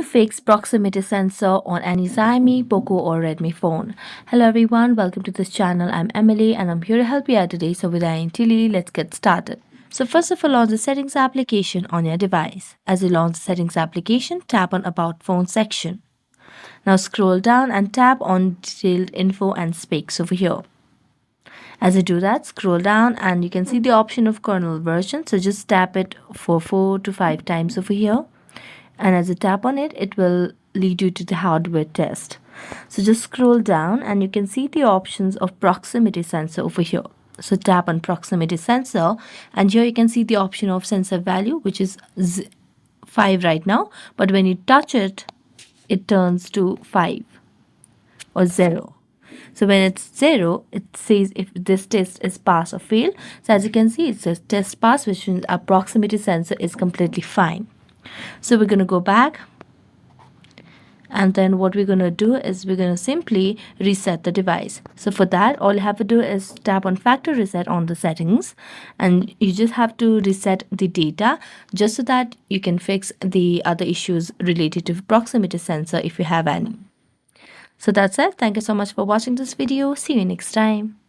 fix proximity sensor on any Xiaomi, Poco or Redmi phone. Hello everyone, welcome to this channel. I'm Emily and I'm here to help you out today. So without any delay, let's get started. So first of all, launch the settings application on your device. As you launch the settings application, tap on about phone section. Now scroll down and tap on detailed info and specs over here. As you do that, scroll down and you can see the option of kernel version. So just tap it for 4 to 5 times over here. And as you tap on it, it will lead you to the hardware test. So just scroll down and you can see the options of proximity sensor over here. So tap on proximity sensor and here you can see the option of sensor value, which is 5 right now. But when you touch it, it turns to 5 or 0. So when it's 0, it says if this test is pass or fail. So as you can see, it says test pass, which means our proximity sensor is completely fine. So we're going to go back, and then what we're going to do is we're going to simply reset the device. So for that, all you have to do is tap on factory reset on the settings, and you just have to reset the data just so that you can fix the other issues related to proximity sensor if you have any. So that's it. Thank you so much for watching this video. See you next time.